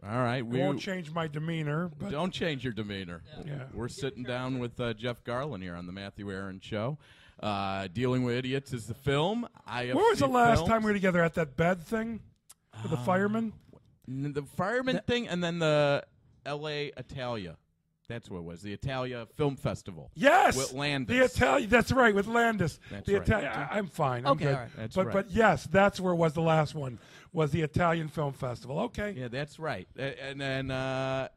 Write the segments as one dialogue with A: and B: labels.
A: All right.
B: I won't change my demeanor. But
A: don't change your demeanor.
B: Yeah.
A: We're sitting down with Jeff Garlin here on the Matthew Aaron Show. Dealing with Idiots is the film.
B: When was the last time we were together at that bed thing with the fireman?
A: The fireman thing, and then the L.A. Italia. That's what it was. The Italia Film Festival.
B: Yes,
A: with Landis.
B: The Italia. That's right, with Landis.
A: That's
B: the
A: right.
B: Italia. I'm fine. I'm
C: Okay,
B: good.
C: all right.
A: That's
B: but
A: right.
B: but yes, that's where it was the last one. Was the Italian Film Festival? Okay.
A: Yeah, that's right. And then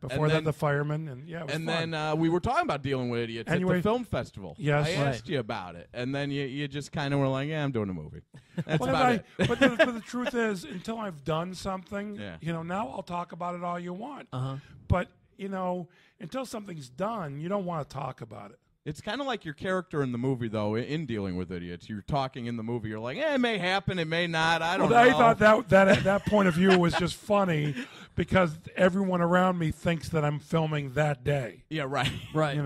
B: Before that, the fireman, and yeah, it was
A: and
B: fun.
A: then we were talking about Dealing with Idiots at
B: Anyway,
A: the film festival.
B: yes.
A: I
B: Right.
A: asked you about it, and then you just kind of were like, "Yeah, I'm doing a movie." That's
B: Well,
A: about it.
B: but the truth is, until I've done something, now I'll talk about it all you want. But until something's done, you don't want to talk about it.
A: It's kind of like your character in the movie, though. In Dealing with Idiots, you're talking in the movie. You're like, it may happen, it may not. I don't know.
B: I thought that point of view was just funny because everyone around me thinks that I'm filming that day.
A: Yeah, right.
C: Right.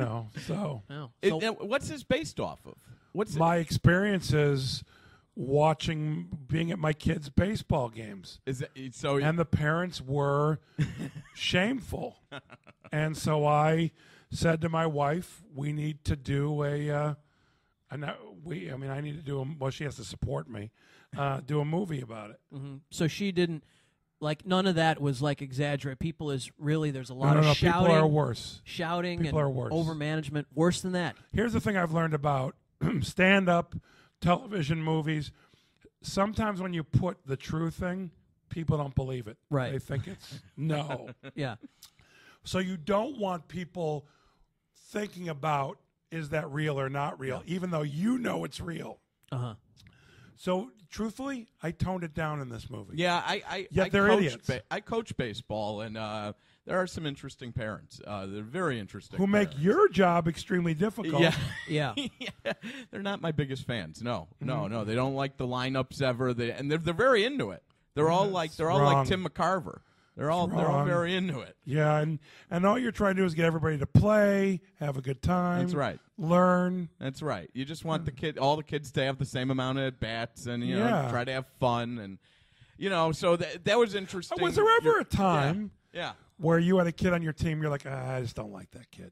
B: So
A: What's this based off of? What's
B: my experiences being at my kids' baseball games. And the parents were shameful. And so I said to my wife, we need to do I need to do she has to support me, do a movie about it.
C: Mm-hmm. So she didn't, none of that was exaggerate. There's a lot of shouting.
B: People are worse.
C: Shouting
B: People
C: and
B: are worse.
C: overmanagement. Worse than that.
B: Here's the thing I've learned about stand-up, television, movies. Sometimes when you put the true thing, people don't believe it.
C: Right.
B: They think it's no.
C: Yeah.
B: So you don't want people thinking about, is that real or not real, even though you know it's real.
C: Uh-huh.
B: So truthfully, I toned it down in this movie.
A: Yeah,
B: they're idiots.
A: I coach baseball, and there are some interesting parents. They're very interesting.
B: Who make your job extremely difficult.
C: Yeah.
A: Yeah. They're not my biggest fans. No. They don't like the lineups ever. They're very into it. They're all like Tim McCarver. They're all very into it.
B: Yeah, and all you're trying to do is get everybody to play, have a good time.
A: That's right.
B: Learn.
A: That's right. You just want all the kids to have the same amount of at bats, and try to have fun, and so that was interesting.
B: Was there ever a time
A: Yeah.
B: where you had a kid on your team, you're like, I just don't like that kid?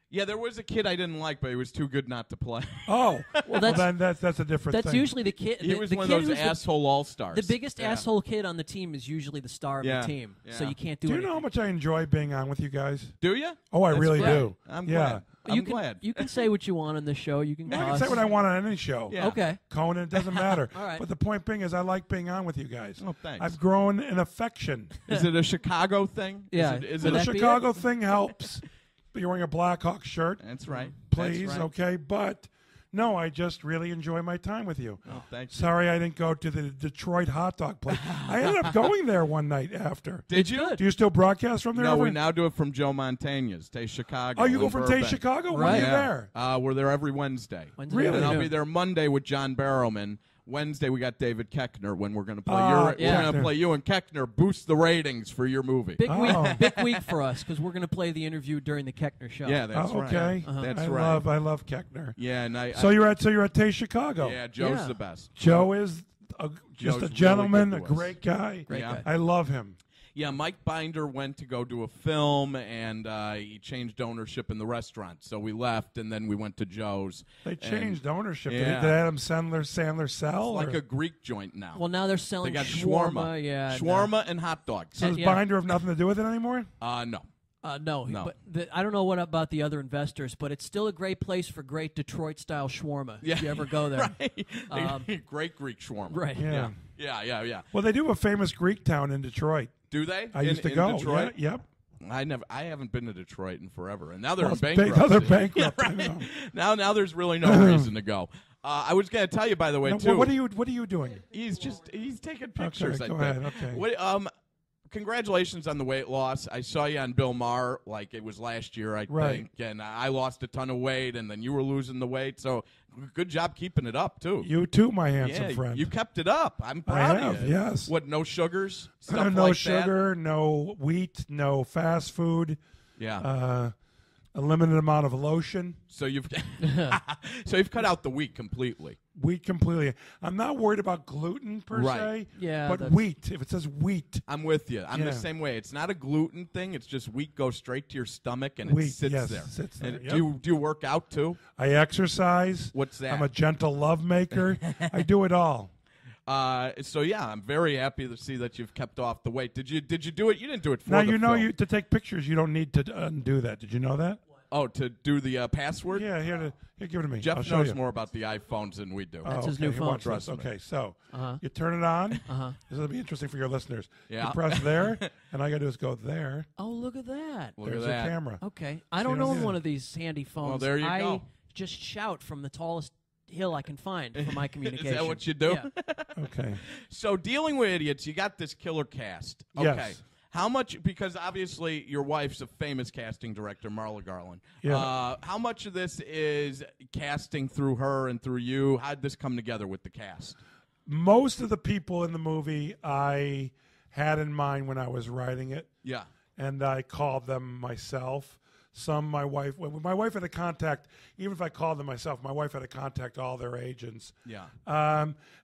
A: Yeah, there was a kid I didn't like, but he was too good not to play.
B: Oh, then that's a different thing.
C: That's usually the kid.
A: He was
C: the
A: one
C: kid
A: of those asshole all-stars.
C: The biggest asshole kid on the team is usually the star of the team, so you can't do
B: Do you
C: anything.
B: know how much I enjoy being on with you guys?
A: Do you?
B: Oh, I
A: That's
B: really
A: great.
B: do.
A: I'm
B: yeah.
A: glad. I'm glad.
C: You can say what you want on this show. You can.
B: I can say what I want on any show.
A: Yeah.
C: Okay.
B: Conan, it doesn't matter.
C: All right.
B: But the point being is I like being on with you guys.
A: Oh, thanks.
B: I've grown an affection.
A: Is it a Chicago thing?
C: Yeah.
A: Is
B: The
A: it
B: Chicago thing helps. But you're wearing a Blackhawk shirt.
A: That's right.
B: Please,
A: That's right.
B: okay? But no, I just really enjoy my time with you.
A: Oh, thank you.
B: Sorry I didn't go to the Detroit hot dog place. I ended up going there one night after.
A: Did you?
B: Do you still broadcast from there?
A: No,
B: ever?
A: we now do it from Joe Montana's, Taste Chicago.
B: Oh, you go
A: in
B: from
A: Burbank.
B: Taste Chicago? When
C: Right.
B: are you there?
A: We're there every Wednesday.
B: Really?
A: And I'll
C: afternoon.
A: be there Monday with John Barrowman. Wednesday we got David Keckner when we're going to play
B: Ah,
A: we're going to
B: Keckner.
A: play you and Keckner boost the ratings for your movie.
C: Big
B: Oh.
C: big week for us because we're going to play the interview during the Keckner show.
A: Yeah, that's
B: Oh,
A: right.
B: okay.
A: That's
B: I
A: right.
B: love Keckner.
A: Yeah, and
B: So you're at Taste Chicago.
A: yeah, Joe's
C: Yeah.
A: the best.
B: Joe is just
A: Joe's
B: a gentleman,
A: really
B: a
A: good to us.
B: great guy.
C: Great
A: Yeah.
C: guy.
B: I love him.
A: Yeah, Mike Binder went to go do a film, and he changed ownership in the restaurant. So we left, and then we went to Joe's.
B: They
A: And
B: changed ownership.
A: Yeah.
B: Did Adam Sandler sell?
A: It's like
B: or-
A: a Greek joint now.
C: Well, now they're selling
A: they got
C: shawarma. Yeah. and,
A: shawarma and hot dogs.
B: so does
C: yeah.
B: Binder have nothing to do with it anymore?
A: No.
C: No.
A: No.
C: But I don't know what about the other investors, but it's still a great place for great Detroit-style shawarma.
A: Yeah.
C: If you ever go there.
A: Right. Great Greek shawarma.
C: Right.
B: Yeah.
A: Yeah.
B: Well, they do have a famous Greek town in Detroit.
A: Do they?
B: I used to
A: in
B: go.
A: Detroit?
B: Yeah, yep.
A: I haven't been to Detroit in forever, and now they're
B: Well,
A: in
B: it's big-
A: bankruptcy.
B: now they're bankrupt,
A: Yeah,
B: I
A: right.
B: know.
A: Now there's really no reason to go. I was going to tell you, by the way,
B: Now,
A: too.
B: what are you doing?
A: He's taking pictures.
B: Okay, go
A: I think.
B: ahead, okay.
A: What, congratulations on the weight loss. I saw you on Bill Maher, like it was last year, I
B: Right.
A: think, and I lost a ton of weight, and then you were losing the weight. So good job keeping it up too.
B: You too, my handsome
A: yeah,
B: friend.
A: you kept it up. I'm proud
B: have,
A: of you.
B: yes.
A: What? No sugars. Stuff
B: no
A: like
B: sugar, no wheat, no fast food.
A: That? Yeah.
B: A limited amount of lotion.
A: So you've cut out the wheat completely.
B: Wheat completely. I'm not worried about gluten per se.
C: Yeah,
B: but wheat. If it says wheat,
A: I'm with you. I'm the same way. It's not a gluten thing. It's just wheat goes straight to your stomach and it sits there.
B: Sits there.
A: And do you work out too?
B: I exercise.
A: What's that?
B: I'm a gentle love maker. I do it all.
A: So yeah, I'm very happy to see that you've kept off the weight. Did you do it? You didn't do it for
B: now
A: the film.
B: To take pictures. You don't need to undo that. Did you know that?
A: Oh, to do the password?
B: Yeah, here, give it to me.
A: Jeff
B: I'll show
A: knows
B: you.
A: more about the iPhones than we do.
C: That's his new phone.
B: Trust okay, so you turn it on. This will be interesting for your listeners.
A: Yeah.
B: You press there, and all I got to do is go there.
C: Oh, look at that.
B: There's a camera.
C: Okay. I don't own one of these handy phones.
A: Well, there you
C: go.
A: I
C: just shout from the tallest hill I can find for my communication.
A: Is that what you do?
C: Yeah.
B: Okay.
A: So Dealing with Idiots, you got this killer cast. Okay.
B: Yes.
A: How much, because obviously your wife's a famous casting director, Marla Garlin.
B: Yeah.
A: How much of this is casting through her and through you? How did this come together with the cast?
B: Most of the people in the movie I had in mind when I was writing it.
A: Yeah.
B: And I called them myself. Some my wife had to contact, even if I called them myself, my wife had to contact all their agents.
A: Yeah.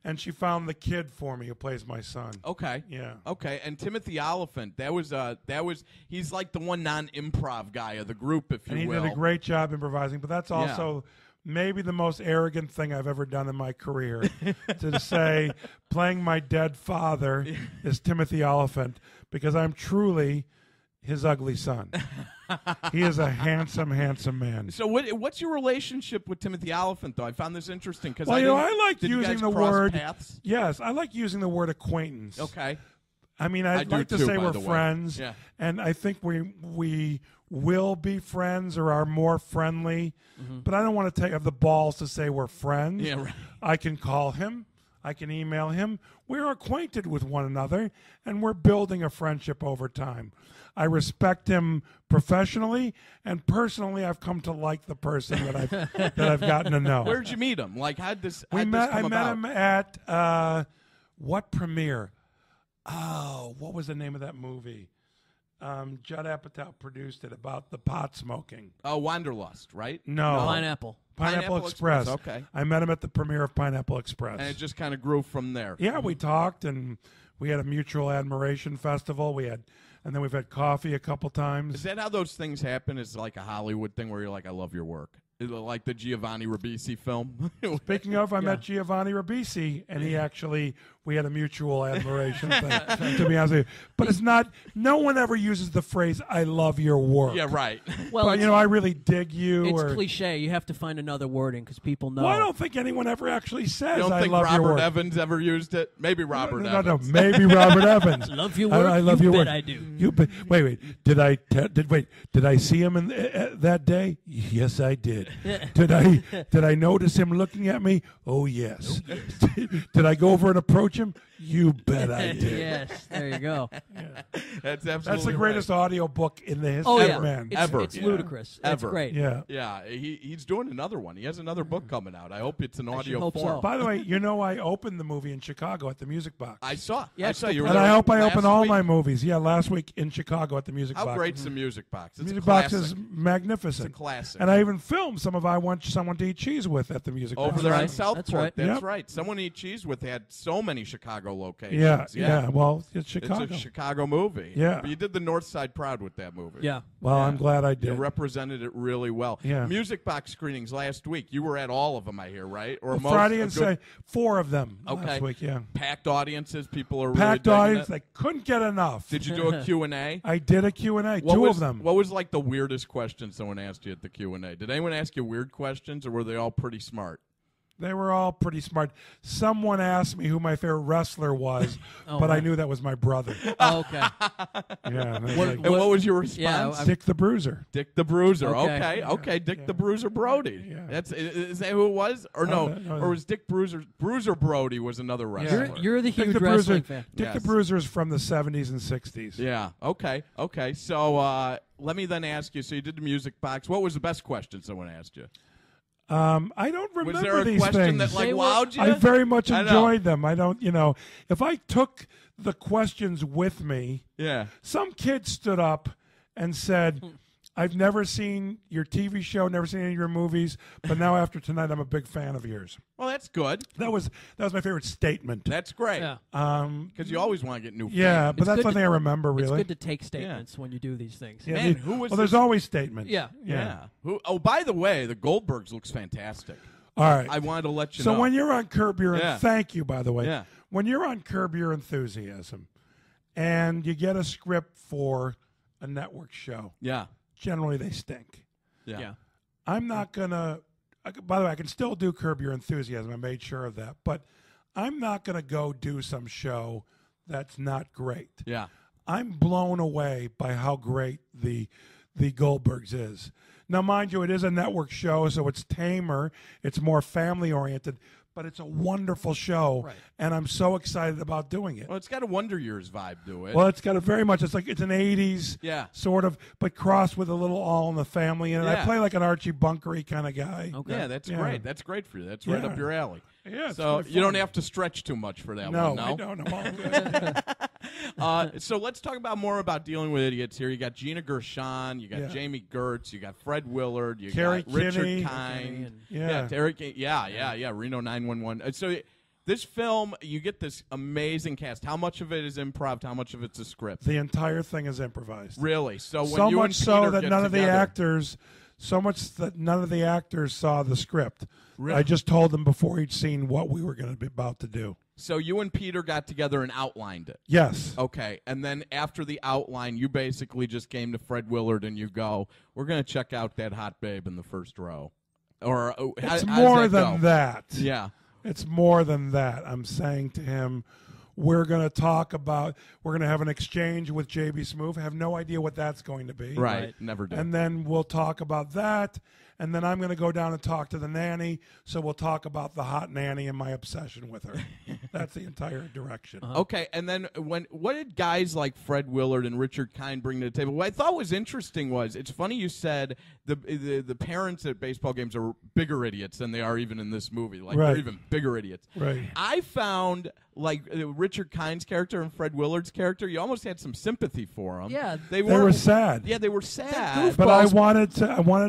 B: And she found the kid for me who plays my son.
A: Okay.
B: Yeah.
A: Okay. And Timothy Oliphant, he's like the one non-improv guy of the group, if you will.
B: And he did a great job improvising, but that's also maybe the most arrogant thing I've ever done in my career. To say playing my dead father is Timothy Oliphant, because I'm truly his ugly son. He is a handsome, handsome man.
A: So what's your relationship with Timothy Oliphant, though? I found this interesting because
B: I like using the word.
A: Paths?
B: Yes, I like using the word acquaintance.
A: Okay.
B: I mean, I'd like to say we're friends,
A: yeah.
B: And I think we will be friends or are more friendly. But I don't want to have the balls to say we're friends.
A: Yeah, right.
B: I can call him. I can email him. We're acquainted with one another, and we're building a friendship over time. I respect him professionally, and personally, I've come to like the person that I've gotten to know.
A: Where'd you meet him? Like, how'd this
B: I
A: come
B: met
A: about?
B: him at what premiere? Oh, what was the name of that movie? Judd Apatow produced it about the pot smoking.
A: Oh, Wanderlust, right?
B: No. Pineapple Express.
A: Okay.
B: I met him at the premiere of Pineapple Express.
A: And it just kind of grew from there.
B: Yeah, we talked, and we had a mutual admiration festival. And then we've had coffee a couple times.
A: Is that how those things happen? Is it like a Hollywood thing where you're like, I love your work? Is it like the Giovanni Ribisi film?
B: Speaking of, I met Giovanni Ribisi, and we had a mutual admiration thing, to be honest with you. But it's not, no one ever uses the phrase, I love your work.
A: Yeah, right.
C: Well,
B: but, I really dig you.
C: It's cliche. You have to find another wording because people know.
B: Well, I don't think anyone ever actually says,
A: you don't
B: I
A: think
B: love your work.
A: Robert Evans ever used it? Maybe Robert Evans.
B: No, maybe Robert Evans.
C: Love your work?
B: I love your work.
C: I do.
B: Wait. Did I see him that day? Yes, I did. Did I notice him looking at me? Oh, yes. Did I go over and approach him? You bet I did.
C: Yes, there you go.
A: That's absolutely
B: That's the greatest audio book in the history of man.
C: It's ludicrous.
A: Ever.
C: It's great.
B: Yeah.
A: He's doing another one. He has another book coming out. I hope it's an audio
C: hope
A: form.
C: so.
B: By the way, I opened the movie in Chicago at the Music Box.
A: I saw.
C: Yeah,
A: I saw you were
B: and
A: there
B: I hope I
A: last
B: open all
A: week.
B: my movies. Yeah, last week in Chicago at the Music Box.
A: How great's the Music Box? It's
B: Music
A: a
B: Box
A: classic.
B: is magnificent.
A: It's a classic.
B: And I even filmed some of I Want Someone to Eat Cheese With at the Music Box.
A: Over there on
C: right.
A: Southport.
C: That's right.
A: That's
B: Yep.
A: right. Someone to Eat Cheese With had so many Chicago locations.
B: Yeah. Well, it's Chicago.
A: It's a Chicago movie.
B: Yeah.
A: But you did the North Side proud with that movie.
C: Yeah.
B: Well, I'm glad I did.
A: You represented it really well.
B: Yeah.
A: Music Box screenings last week. You were at all of them, I hear, right? Or most
B: Friday and Saturday, 4 of them last week. Yeah.
A: Packed audiences. People are
B: Packed
A: really
B: audience.
A: digging it.
B: They couldn't get enough.
A: Did you do a Q&A?
B: I did a Q&A. Two of them.
A: What was like the weirdest question someone asked you at the Q&A? Did anyone ask you weird questions, or were they all pretty smart?
B: They were all pretty smart. Someone asked me who my favorite wrestler was, but I knew that was my brother.
C: Oh, okay.
B: Yeah.
A: And what was your response?
B: Dick the Bruiser.
A: Dick the Bruiser.
C: Okay.
A: Okay. Dick the Bruiser Brody.
B: Yeah.
A: Is that who it was? Or no? Or was Dick Bruiser Brody was another wrestler?
C: You're the
B: Dick
C: huge
B: the
C: wrestling
B: Bruiser.
C: fan.
B: Dick the
A: Yes.
B: Bruiser is from the 70s and 60s.
A: Yeah. Okay. So let me then ask you. So you did the Music Box. What was the best question someone asked you?
B: I don't remember
A: Was there a
B: these
A: question
B: things.
A: that like wowed you?
B: I very much
A: I know.
B: enjoyed them. I don't, if I took the questions with me,
A: Yeah.
B: some kid stood up and said, I've never seen your TV show, never seen any of your movies, but now after tonight, I'm a big fan of yours.
A: Well, that's good.
B: That was my favorite statement.
A: That's great.
C: Yeah.
A: Because you always want to get new fans.
B: Yeah, but that's one thing I remember, really.
C: It's good to take statements when you do these things.
B: Yeah,
A: Man, who was
B: well, there's always statements.
C: Yeah.
A: Oh, by the way, the Goldbergs looks fantastic.
B: All right.
A: I wanted to let you
B: know.
A: So
B: when you're on Curb Your thank you, by the way.
A: Yeah.
B: When you're on Curb Your Enthusiasm and you get a script for a network show, generally they stink.
A: Yeah.
B: I'm not going to, by the way, I can still do Curb Your Enthusiasm. I made sure of that. But I'm not going to go do some show that's not great.
A: Yeah.
B: I'm blown away by how great the Goldbergs is. Now, mind you, it is a network show, so it's tamer. It's more family-oriented. But it's a wonderful show, and I'm so excited about doing it.
A: Well, it's got a Wonder Years vibe to it.
B: Well, it's got a very much. It's like it's an '80s sort of, but crossed with a little All in the Family. And I play like an Archie Bunkery kind of guy.
A: Okay. Yeah, that's great. That's great for you. That's right up your alley.
B: Yeah,
A: so you don't have to stretch too much for that one. No,
B: I don't. I'm all good.
A: So let's talk more about Dealing with Idiots here. You got Gina Gershon, you got Jamie Gertz, you got Fred Willard, you
B: Carrie
A: got Richard
B: Kinney.
A: Kind.
B: Terry,
A: Reno 911. So this film, you get this amazing cast. How much of it is improv? How much of it's a script?
B: The entire thing is improvised.
A: Really? So when
B: so
A: you
B: much
A: and
B: so
A: Peter
B: that
A: get
B: none of the
A: together-
B: actors. So much that none of the actors saw the script.
A: Really?
B: I just told them before each scene what we were going to be about to do.
A: So you and Peter got together and outlined it.
B: Yes.
A: Okay. And then after the outline, you basically just came to Fred Willard and you go, "We're going to check out that hot babe in the first row." Or
B: it's more than that.
A: Yeah.
B: It's more than that. I'm saying to him, we're going to have an exchange with JB Smoove. I have no idea what that's going to be.
A: Right. Never did.
B: And then we'll talk about that. And then I'm going to go down and talk to the nanny. So we'll talk about the hot nanny and my obsession with her. That's the entire direction.
A: Okay. And then what did guys like Fred Willard and Richard Kind bring to the table? What I thought was interesting was, it's funny you said the parents at baseball games are bigger idiots than they are even in this movie. Like they're even bigger idiots.
B: Right.
A: I found like Richard Kind's character and Fred Willard's character, you almost had some sympathy for them.
C: Yeah.
B: They were sad.
A: Yeah, they were sad.
B: But I wanted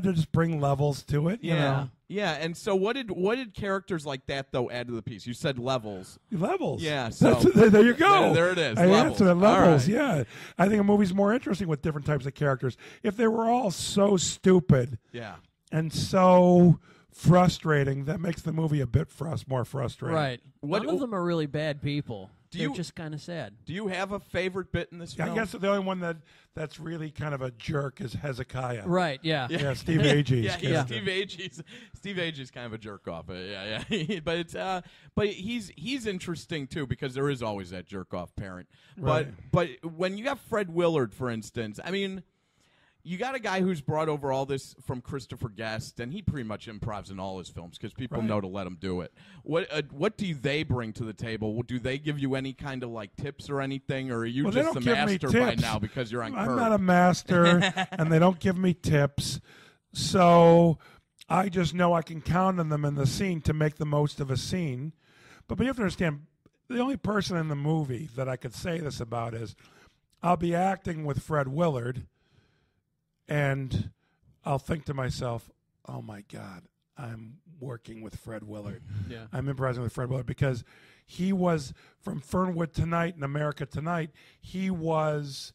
B: to just bring levels to it. You know?
A: Yeah, and so what did characters like that though add to the piece? You said levels.
B: Levels.
A: Yeah. So
B: there you go.
A: There it is.
B: I
A: levels.
B: answered levels.
A: Right.
B: Yeah. I think a movie's more interesting with different types of characters. If they were all so stupid.
A: Yeah.
B: And so frustrating, that makes the movie a bit more frustrating.
C: Right. None of them are really bad people. They're just kind of sad.
A: Do you have a favorite bit in this film?
B: I guess the only one that's really kind of a jerk is Hezekiah.
C: Right, yeah.
B: Yeah, Steve Agee.
A: Steve Agee's kind of a jerk off. Yeah. But it's but he's interesting too, because there is always that jerk off parent.
B: Right.
A: But when you got Fred Willard, for instance, I mean, you got a guy who's brought over all this from Christopher Guest, and he pretty much improvs in all his films because people know to let him do it. What do they bring to the table? Do they give you any kind of like tips or anything, or are you just the master by now because you're on Curb?
B: I'm not a master, and they don't give me tips. So I just know I can count on them in the scene to make the most of a scene. But you have to understand, the only person in the movie that I could say this about is I'll be acting with Fred Willard, and I'll think to myself, oh, my God, I'm working with Fred Willard.
C: Yeah.
B: I'm improvising with Fred Willard because he was, from Fernwood Tonight and America Tonight, he was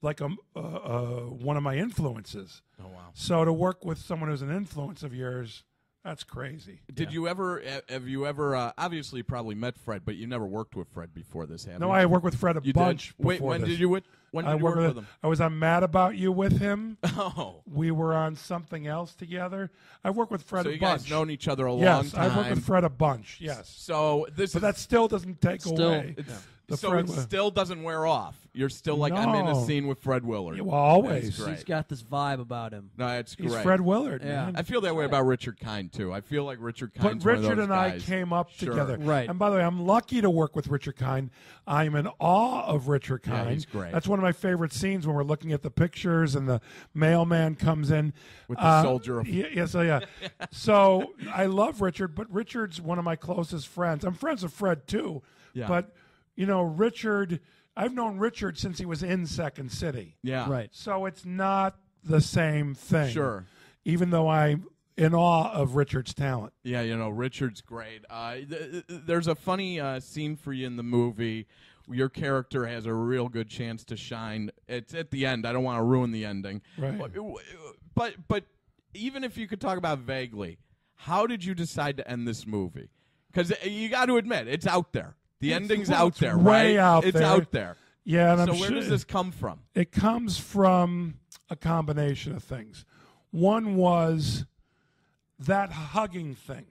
B: like one of my influences.
A: Oh, wow.
B: So to work with someone who's an influence of yours, that's crazy.
A: Have you ever, obviously you probably met Fred, but you never worked with Fred before this happened?
B: No, I worked with Fred a bunch before
A: Wait, when
B: this.
A: did you work with him?
B: I was on Mad About You with him.
A: Oh.
B: We were on something else together. I've worked with Fred a bunch.
A: So you guys known each other a long
B: yes,
A: time.
B: I've worked with Fred a bunch, yes.
A: So
B: but that still doesn't take away.
A: It still doesn't wear off. You're still like, I'm in a scene with Fred Willard.
B: Yeah, well, always.
C: He's got this vibe about him.
A: No, it's great.
B: He's Fred Willard, man.
A: I feel that way about Richard Kind, too. I feel like Richard Kind's
B: But Richard
A: one of those
B: and
A: guys.
B: I came up together.
C: Right.
B: And by the way, I'm lucky to work with Richard Kind. I'm in awe of Richard Kind.
A: Yeah, he's great.
B: That's one of my favorite scenes when we're looking at the pictures and the mailman comes in.
A: With the soldier.
B: So I love Richard, but Richard's one of my closest friends. I'm friends with Fred, too.
A: Yeah.
B: But, Richard, I've known Richard since he was in Second City.
A: Yeah.
C: Right.
B: So it's not the same thing.
A: Sure.
B: Even though I'm in awe of Richard's talent.
A: Yeah, Richard's great. There's a funny scene for you in the movie. Your character has a real good chance to shine. It's at the end. I don't want to ruin the ending.
B: Right.
A: But even if you could talk about vaguely, how did you decide to end this movie? Because you got to admit, it's out there. The ending's out there,
B: way
A: right?
B: Out
A: it's
B: there.
A: out there.
B: Yeah, and
A: so
B: I'm
A: where
B: sure
A: does this come from?
B: It comes from a combination of things. One was that hugging thing.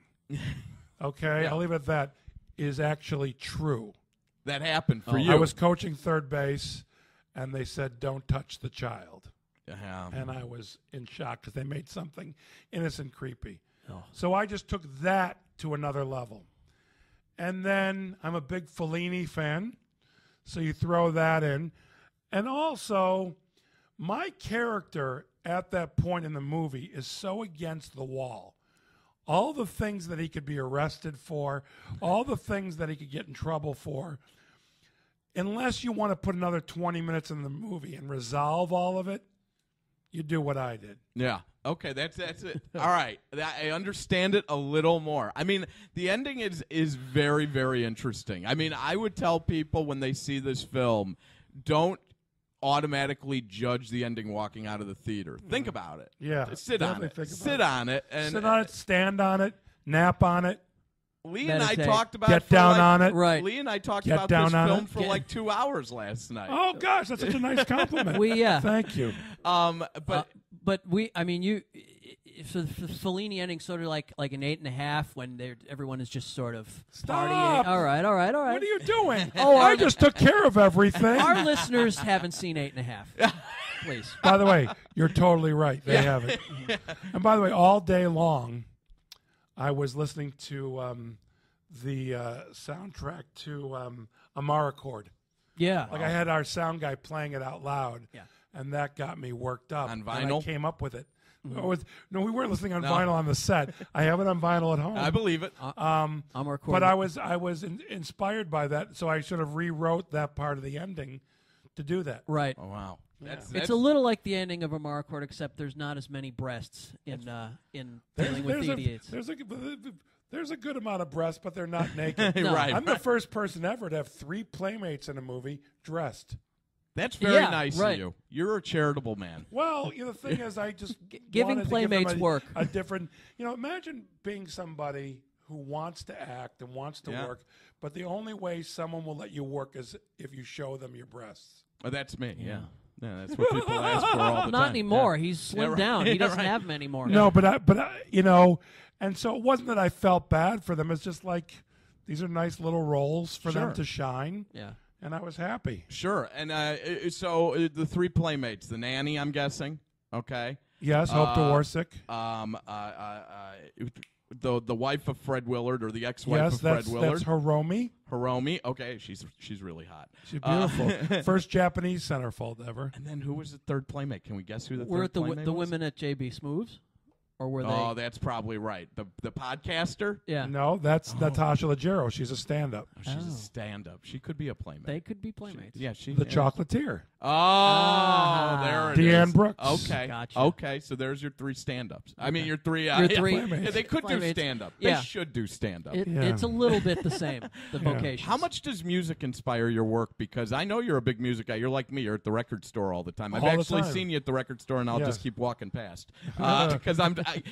B: Okay,
A: Yeah.
B: I'll leave it at that. Is actually true.
A: That happened for you.
B: I was coaching third base, and they said, "Don't touch the child."
A: Yeah.
B: And I was in shock because they made something innocent creepy.
C: Oh.
B: So I just took that to another level. And then I'm a big Fellini fan, so you throw that in. And also, my character at that point in the movie is so against the wall. All the things that he could be arrested for, all the things that he could get in trouble for, unless you want to put another 20 minutes in the movie and resolve all of it, you do what I did.
A: Yeah. Okay, that's it. All right. I understand it a little more. I mean, the ending is very, very interesting. I mean, I would tell people when they see this film, don't automatically judge the ending walking out of the theater. Think about it.
B: Yeah.
A: Sit on it. Sit on it. And
B: sit on it, stand on it, nap on it.
A: Lee and I
C: Meditate.
A: talked about
B: Get down on it.
C: Right.
A: Lee and I talked
B: Get
A: about
B: down
A: this
B: on
A: film
B: it.
A: for like 2 hours last night.
B: Oh gosh, that's such a nice compliment.
C: Yeah.
B: Thank you.
C: But I mean, you. So the Fellini ending sort of like an 8.5 when everyone is just sort of
B: Stop.
C: partying. All right.
B: What are you doing? I just took care of everything.
C: Our listeners haven't seen 8.5. Please.
B: By the way, you're totally right. They haven't. And by the way, all day long, I was listening to the soundtrack to AmeriCorps.
C: Yeah.
B: Like I had our sound guy playing it out loud.
C: Yeah.
B: And that got me worked up.
A: On vinyl?
B: And I came up with it.
C: Mm-hmm.
B: No, we weren't listening on vinyl on the set. I have it on vinyl at home.
A: I believe it.
B: But I was inspired by that, so I sort of rewrote that part of the ending to do that.
C: Right.
A: Oh, wow.
C: It's a little like the ending of AmeriCorps, except there's not as many breasts in Dealing with the Idiots.
B: There's a good amount of breasts, but they're not naked.
C: No.
A: Right.
B: I'm the first person ever to have 3 playmates in a movie dressed.
A: That's very
C: Yeah,
A: nice
C: right.
A: of you. You're a charitable man.
B: Well, the thing is, I just
C: Giving
B: wanted to
C: playmates
B: give them
C: work.
B: a different. Imagine being somebody who wants to act and wants to work, but the only way someone will let you work is if you show them your breasts.
A: Oh, that's me. Yeah. Yeah, that's what people ask for all the time.
C: Not anymore.
A: Yeah.
C: He's slimmed
A: right.
C: down. He
A: Yeah,
C: doesn't
A: right.
C: have them anymore.
B: No, but and so it wasn't that I felt bad for them. It's just like these are nice little roles for them to shine.
C: Yeah.
B: And I was happy.
A: Sure. And so the 3 playmates, the nanny, I'm guessing. Okay.
B: Yes, Hope Dworsik.
A: The wife of Fred Willard, or the ex-wife
B: Yes,
A: of Fred Willard.
B: that's Hiromi.
A: Hiromi. Okay, she's really hot.
B: She's beautiful. First Japanese centerfold ever.
A: And then who was the third playmate? Can we guess who the
C: We're
A: third
C: at the
A: playmate
C: the
A: was?
C: women at JB Smooths, or were they?
A: Oh, that's probably right. The podcaster?
C: Yeah.
B: No, that's Natasha Leggero. She's a stand-up.
A: Oh, she's a stand-up. She could be a playmate.
C: They could be playmates.
A: Yeah, she.
B: The Chocolatier.
A: Oh, there it is.
B: Deanne Brooks.
A: Okay.
C: Gotcha.
A: Okay, so there's your 3 stand-ups. I mean, your 3.
C: Your 3
B: Playmates.
A: Yeah, they could do
C: Playmates.
A: stand-up.
C: Yeah.
A: They should do stand-up.
C: It's a little bit the same. The vocation.
A: How much does music inspire your work? Because I know you're a big music guy. You're like me. You're at the record store all the time. I've
B: All the
A: actually
B: time.
A: seen you at the record store, and I'll
B: Yes.
A: just keep walking past. Because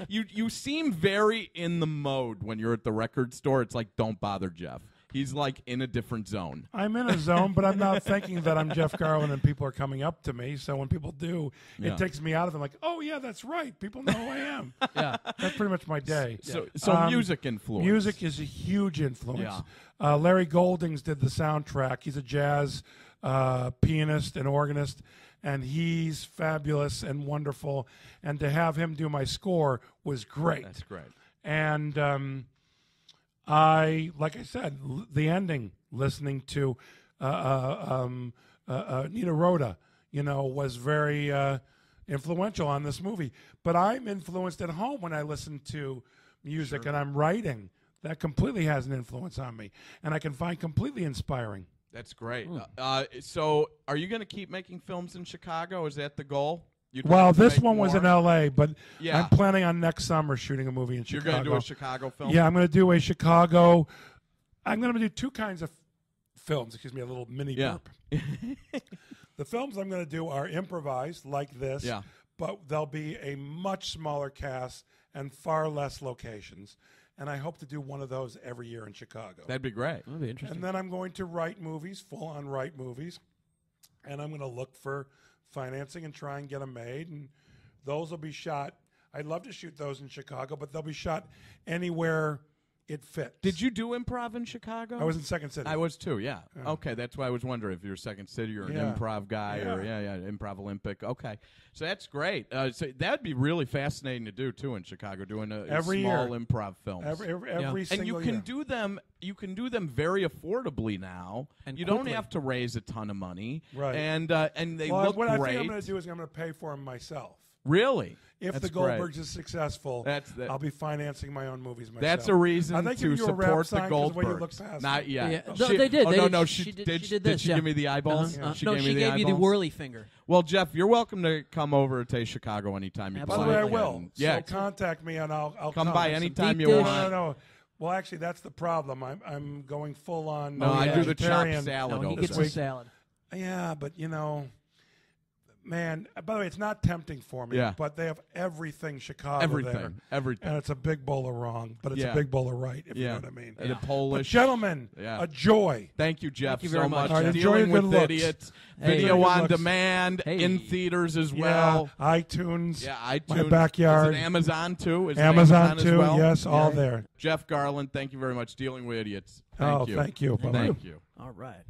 A: you seem very in the mode when you're at the record store. It's like, don't bother Jeff. He's like in a different zone.
B: I'm in a zone, but I'm not thinking that I'm Jeff Garlin and people are coming up to me. So when people do,
A: Yeah.
B: it takes me out of it. I'm like, oh, yeah, that's right. People know who I am.
C: Yeah.
B: That's pretty much my day.
A: So music influence.
B: Music is a huge influence.
A: Yeah.
B: Larry Goldings did the soundtrack. He's a jazz pianist and organist, and he's fabulous and wonderful. And to have him do my score was great.
A: That's great.
B: And like I said, the ending, listening to Nina Rhoda, was very influential on this movie. But I'm influenced at home when I listen to music and I'm writing. That completely has an influence on me, and I can find completely inspiring.
A: That's great. So are you going to keep making films in Chicago? Is that the goal?
B: Well, this one was in L.A., but
A: Yeah.
B: I'm planning on next summer shooting a movie in Chicago.
A: You're going to do a Chicago film?
B: Yeah, I'm going to do a Chicago. I'm going to do two kinds of films. Excuse me, a little mini burp. The films I'm going to do are improvised, like this, but they'll be a much smaller cast and far less locations. And I hope to do one of those every year in Chicago.
A: That'd be great.
C: That'd be interesting.
B: And then I'm going to write movies, full-on write movies, and I'm going to look for financing and try and get them made. And those will be shot. I'd love to shoot those in Chicago, but they'll be shot anywhere it fits.
A: Did you do improv in Chicago?
B: I was in Second City.
A: I was too, yeah. Okay, that's why I was wondering if you're Second City or an improv guy or Improv Olympic. Okay, so that's great. So that'd be really fascinating to do too in Chicago, doing a small improv films.
B: Every single
A: and you can do them. You can do them very affordably now.
C: And
A: you
C: quickly.
A: don't have to raise a ton of money.
B: Right.
A: And they look
B: what
A: great.
B: I think I'm going to do is I'm going to pay for them myself.
A: Really?
B: If
A: That's
B: the Goldbergs
A: great.
B: is successful, I'll be financing my own movies myself.
A: That's a reason
B: I think
A: to
B: if you were a rap
A: support the
B: sign 'cause the way you
A: Goldbergs.
B: look past
A: Not
B: them.
A: yet.
C: Yeah.
A: Oh,
C: No, they did.
A: Oh,
C: They
A: no,
C: did.
A: no.
C: She did
A: Did
C: this,
A: she
C: yeah.
A: give me the eyeballs?
C: She
A: gave me the
C: gave you the
A: eyeballs?
C: whirly finger.
A: Well, Jeff, you're welcome to come over to Chicago anytime you
B: By the way, I
C: Absolutely.
B: will.
A: Yeah.
B: So contact me and I'll
A: Come by
B: Some
A: anytime
C: deep
A: you
C: dish.
A: want.
B: No. Well, actually, that's the problem. I'm going full on.
A: No, I do the chopped
B: vegetarian.
A: salad
C: No, he
A: over
C: gets
A: there.
C: a salad.
B: Yeah, but man. By the way, it's not tempting for me.
A: Yeah.
B: But they have everything Chicago there.
A: Everything.
B: And it's a big bowl of wrong, but it's a big bowl of right, if you know what I mean.
A: And the
B: But
A: Polish.
B: gentlemen, a joy.
A: Thank you, Jeff,
C: Thank you
A: so
C: very
A: much.
C: much. All right,
B: enjoy
A: Dealing
B: your
A: with
B: good looks.
A: Idiots.
C: Hey.
A: Video
B: Good
A: on
B: looks.
A: demand,
C: Hey.
A: in theaters as well.
B: Yeah, iTunes.
A: Yeah, iTunes.
B: My backyard.
A: Is it Amazon, too? Is it
B: Amazon
A: as
B: too.
A: well?
B: Yes, all there.
A: Jeff Garlin, thank you very much. Dealing with Idiots. Thank you.
B: Thank you. Bye-bye.
A: Thank you.
C: All right.